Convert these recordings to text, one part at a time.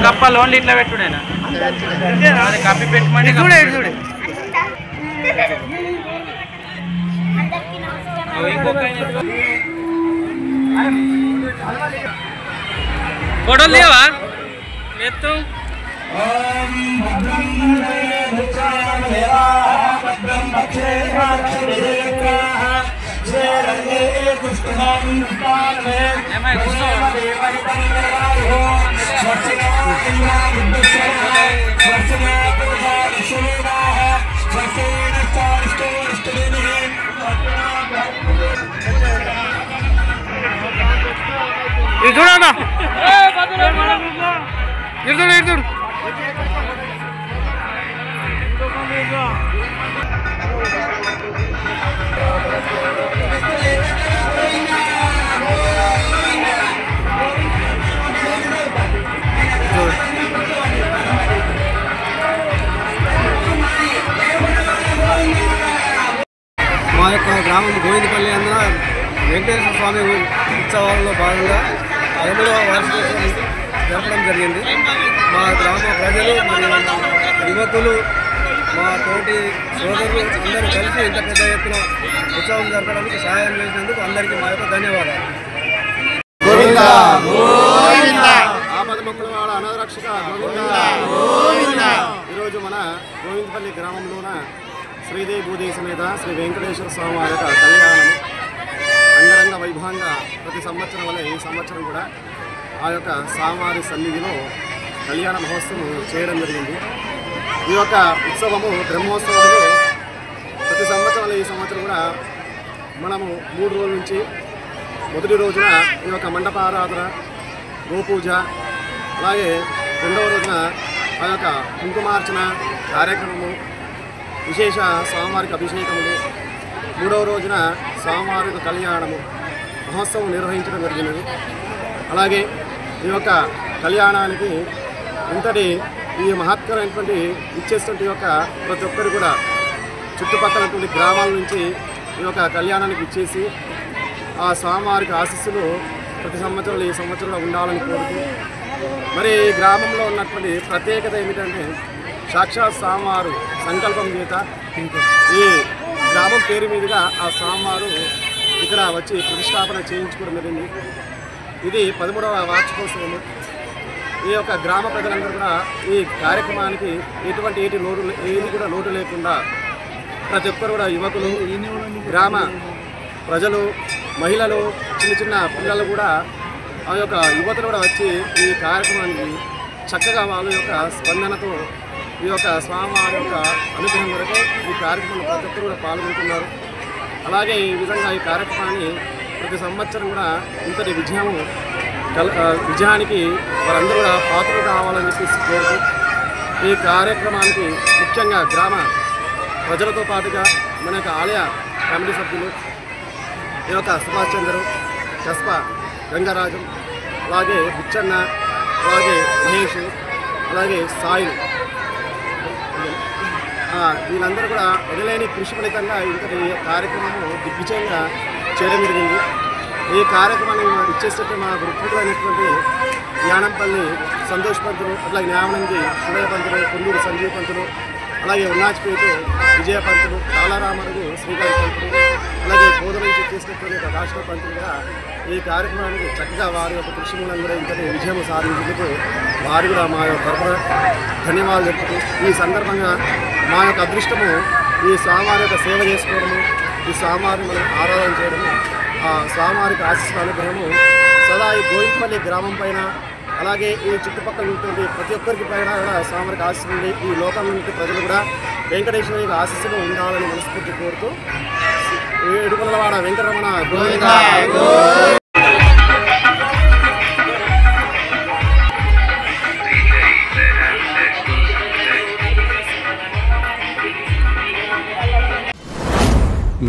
కప్పలు ఓన్లీ ఇట్లా పెట్టుడేనా కప్పి పెట్టమని చూడే చూడే ఫోటోలు లేవా ఎత్తు చూడన్నా ఇరుదుడు ఇరుదుడు మా యొక్క గ్రామం గోవిందపల్లి అందున వెంకటేశ్వర స్వామి ఉత్సవాల్లో భాగంగా 5వ వార్షికోత్సవం జరపడం జరిగింది. మా గ్రామ ప్రజలు మరియు యువకులు మా తోటి సోదరులు అందరూ కలిసి ఇంత పెద్ద ఎత్తున ఉత్సవం జరపడానికి సహాయం చేసినందుకు అందరికీ మా యొక్క ధన్యవాదాలు. ఆపద మొక్కల వాడ అనాథరక్షక ఈరోజు మన గోవిందపల్లి గ్రామంలోన శ్రీదేవి భూదేవి సమేత శ్రీ వెంకటేశ్వర స్వామి వారి యొక్క కళ్యాణం అంగరంగ వైభవంగా ప్రతి సంవత్సరం వల్ల ఈ సంవత్సరం కూడా ఆ యొక్క స్వామివారి సన్నిధిలో కళ్యాణ మహోత్సవం చేయడం జరిగింది. ఈ యొక్క ఉత్సవము బ్రహ్మోత్సవంలో ప్రతి సంవత్సరం ఈ సంవత్సరం కూడా మనము 3 రోజుల నుంచి మొదటి రోజున ఈ యొక్క మండపారాధన గోపూజ అలాగే 2వ రోజున ఆ యొక్క కుంకుమార్చన కార్యక్రమము విశేష స్వామివారికి అభిషేకములు 3వ రోజున స్వామివారికి కళ్యాణము మహోత్సవం నిర్వహించడం జరిగినది. అలాగే ఈ యొక్క కళ్యాణానికి ఇంతటి ఈ మహత్కరమైనటువంటి ఇచ్చేటువంటి యొక్క ప్రతి ఒక్కరు కూడా చుట్టుపక్కలటువంటి గ్రామాల నుంచి ఈ యొక్క కళ్యాణానికి ఇచ్చేసి ఆ స్వామివారికి ఆశీస్సులు ప్రతి సంవత్సరం ఈ సంవత్సరంలో ఉండాలని కోరుతూ మరి ఈ గ్రామంలో ఉన్నటువంటి ప్రత్యేకత ఏమిటంటే సాక్షాత్ స్వామివారు సంకల్పం చేత ఈ గ్రామం పేరు మీదుగా ఆ స్వామివారు ఇక్కడ వచ్చి ప్రతిష్టాపన చేయించుకోవడం జరిగింది. ఇది 13వ వార్షికోత్సవము. ఈ యొక్క గ్రామ ప్రజలందరూ కూడా ఈ కార్యక్రమానికి ఏది కూడా లోటు లేకుండా ప్రతి ఒక్కరు కూడా యువకులు గ్రామ ప్రజలు మహిళలు చిన్న పిల్లలు కూడా ఆ యొక్క యువతలు కూడా వచ్చి ఈ కార్యక్రమానికి చక్కగా వాళ్ళ యొక్క స్పందనతో ఈ యొక్క స్వామివారి యొక్క అనుగ్రహం వరకు ఈ కార్యక్రమంలో ప్రతి ఒక్కరు కూడా పాల్గొంటున్నారు. అలాగే ఈ విధంగా ఈ కార్యక్రమాన్ని ప్రతి సంవత్సరం కూడా ఇంతటి విజయానికి వారందరూ కూడా పాత్రలు కావాలని చెప్పేసి కోరుతూ ఈ కార్యక్రమానికి ముఖ్యంగా గ్రామ ప్రజలతో పాటుగా మన యొక్క ఆలయ కమిటీ సభ్యులు ఈ యొక్క సుభాష్ చంద్రు కస్ప గంగరాజం అలాగే బుచ్చన్న అలాగే మహేష్ అలాగే సాయి వీళ్ళందరూ కూడా వదిలేని కృషి ఫలితంగా ఇంతటి కార్యక్రమము దిగ్విజయంగా చేయడం జరిగింది. ఈ కార్యక్రమాన్ని ఇచ్చేస్తే మా వృత్తులైనటువంటి జ్ఞానంపల్లి సంతోష్ పంతులు అట్లాగే న్యామనంది సుడయ పంతులు కొల్లూరు సంజీవ్ పంతులు అలాగే ఉన్నాజ్పేట విజయ పంతులు కాళరామరుగు శ్రీకాంత్ పంతులు అలాగే బోధ నుంచి చేసినటువంటి రాష్ట్ర పంతులు కూడా ఈ కార్యక్రమానికి చక్కగా వారి యొక్క కృషి మూలం కూడా ఇంతటి విజయం సాధించేందుకు వారు కూడా మా యొక్క తరఫున ధన్యవాదాలు చెప్తూ ఈ సందర్భంగా మా యొక్క అదృష్టము ఈ స్వామివారి యొక్క సేవ చేసుకోవడము ఈ స్వామివారిని మనం ఆరాధన చేయడము ఆ స్వామివారికి ఆశీస్సుల అనుగ్రహము సదా ఈ గోవిందపల్లి గ్రామం పైన అలాగే ఈ చుట్టుపక్కల ఉంటుంది ప్రతి ఒక్కరికి పైన కూడా స్వామివారికి ఆశీస్సులు ఉండి ఈ లోకం నుండి ప్రజలు కూడా వెంకటేశ్వర యొక్క ఆశీస్సులు ఉండాలని మనస్ఫూర్తి కోరుతూ ఏడుకొండలవాడ వెంకటరమణ గోవిందా.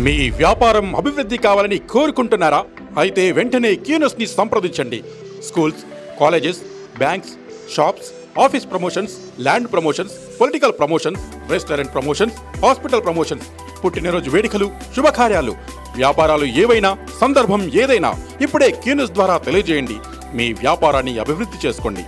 మీ వ్యాపారం అభివృద్ధి కావాలని కోరుకుంటున్నారా? అయితే వెంటనే క్యూనస్ని సంప్రదించండి. Schools, colleges, banks, shops, office promotions, land promotions, political promotions, restaurant promotions, hospital promotions, పుట్టినరోజు వేడుకలు, శుభకార్యాలు, వ్యాపారాలు ఏవైనా, సందర్భం ఏదైనా ఇప్పుడే క్యూనస్ ద్వారా తెలియజేయండి. మీ వ్యాపారాన్ని అభివృద్ధి చేసుకోండి.